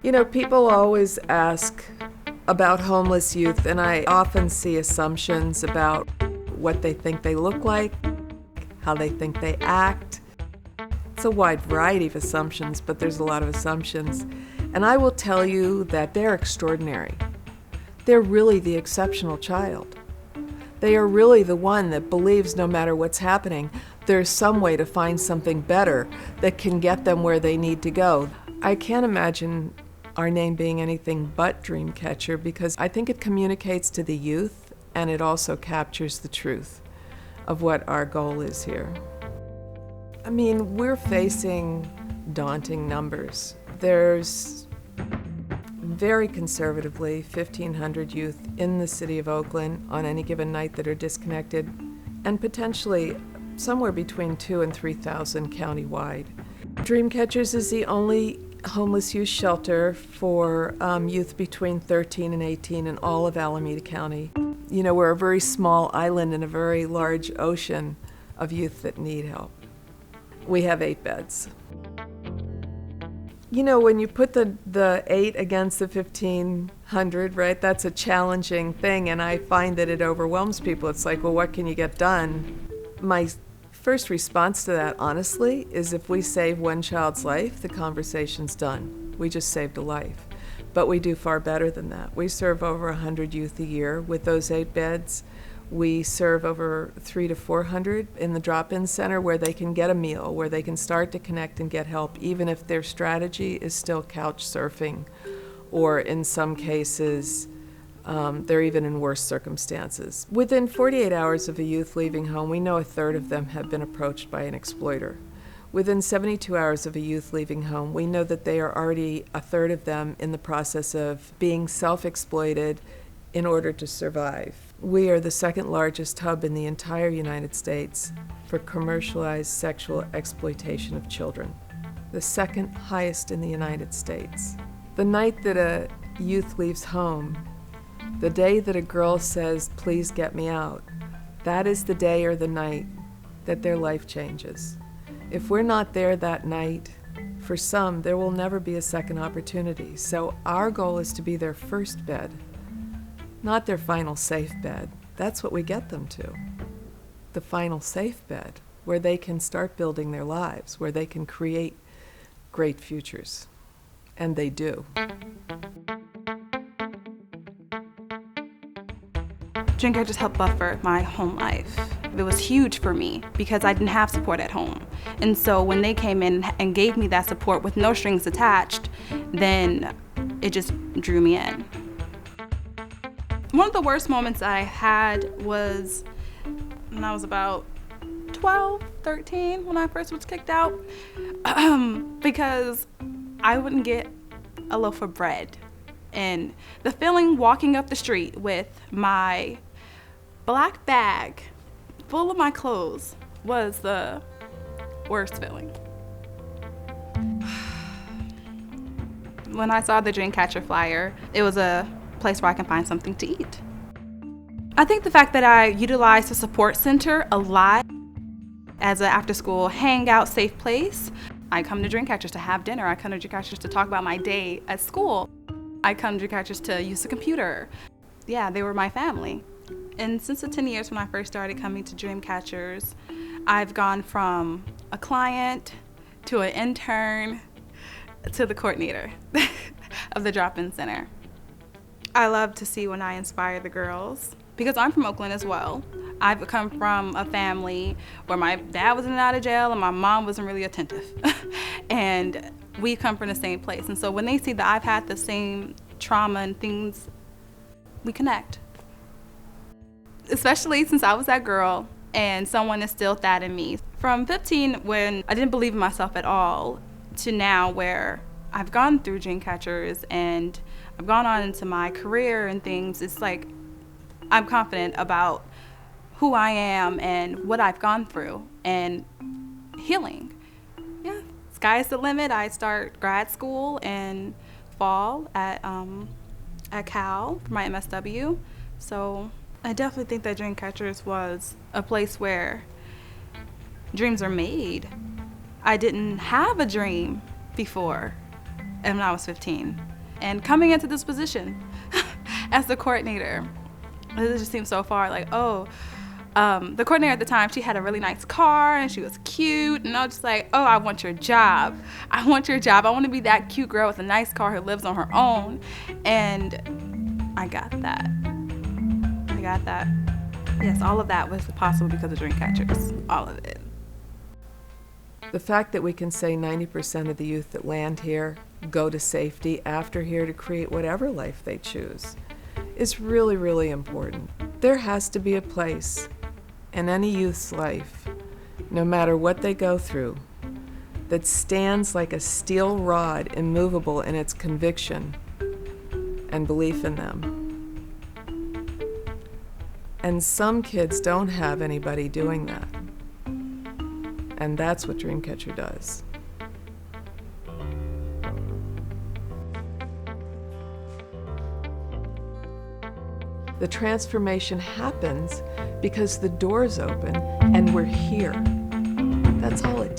People always ask about homeless youth, and I often see assumptions about what they think they look like, how they think they act. It's a wide variety of assumptions, but there's a lot of assumptions. And I will tell you that they're extraordinary. They're really the exceptional child. They are really the one that believes no matter what's happening, there's some way to find something better that can get them where they need to go. I can't imagine our name being anything but DreamCatcher because I think it communicates to the youth and it also captures the truth of what our goal is here. We're facing daunting numbers. There's very conservatively 1,500 youth in the city of Oakland on any given night that are disconnected, and potentially somewhere between 2,000 and 3,000 countywide. DreamCatchers is the only homeless youth shelter for youth between 13 and 18 in all of Alameda County. We're a very small island in a very large ocean of youth that need help. We have 8 beds. When you put the 8 against the 1,500, right, that's a challenging thing, and I find that it overwhelms people. It's like, well, what can you get done? My first response to that, honestly, is if we save one child's life, the conversation's done. We just saved a life. But we do far better than that. We serve over 100 youth a year with those 8 beds. We serve over 300 to 400 in the drop-in center where they can get a meal, where they can start to connect and get help, even if their strategy is still couch surfing, or in some cases, they're even in worse circumstances. Within 48 hours of a youth leaving home, we know a third of them have been approached by an exploiter. Within 72 hours of a youth leaving home, we know that they are already a third of them in the process of being self-exploited in order to survive. We are the second largest hub in the entire United States for commercialized sexual exploitation of children, the second highest in the United States. The night that a youth leaves home, the day that a girl says, "Please get me out," that is the day or the night that their life changes. If we're not there that night, for some, there will never be a second opportunity. So our goal is to be their first bed, not their final safe bed. That's what we get them to. The final safe bed, where they can start building their lives, where they can create great futures. And they do. DreamCatcher just helped buffer my home life. It was huge for me because I didn't have support at home. And so when they came in and gave me that support with no strings attached, then it just drew me in. One of the worst moments I had was when I was about 12, 13, when I first was kicked out, because I wouldn't get a loaf of bread. And the feeling walking up the street with my black bag full of my clothes was the worst feeling. When I saw the DreamCatcher flyer, it was a place where I can find something to eat. I think the fact that I utilize the support center a lot as an after-school hangout safe place. I come to DreamCatchers to have dinner. I come to DreamCatchers to talk about my day at school. I come to DreamCatchers to use the computer. Yeah, they were my family. And since the 10 years when I first started coming to DreamCatchers, I've gone from a client to an intern to the coordinator of the drop-in center. I love to see when I inspire the girls, because I'm from Oakland as well. I've come from a family where my dad was in and out of jail and my mom wasn't really attentive. And we come from the same place. And so when they see that I've had the same trauma and things, we connect. Especially since I was that girl and someone instilled that in me. From 15, when I didn't believe in myself at all, to now where I've gone through DreamCatchers and I've gone on into my career and things, it's like I'm confident about who I am and what I've gone through and healing. Yeah, sky's the limit. I start grad school in fall at Cal for my MSW. So I definitely think that DreamCatchers was a place where dreams are made. I didn't have a dream before, and when I was 15. And coming into this position as the coordinator, it just seems so far like, the coordinator at the time, she had a really nice car and she was cute, and I was just like, oh, I want your job. I want your job. I want to be that cute girl with a nice car who lives on her own. And I got that. Yes, all of that was possible because of DreamCatchers. All of it. The fact that we can say 90% of the youth that land here go to safety after here to create whatever life they choose is really, really important. There has to be a place in any youth's life, no matter what they go through, that stands like a steel rod, immovable in its conviction and belief in them. And some kids don't have anybody doing that. And that's what DreamCatcher does. The transformation happens because the doors open and we're here. That's all it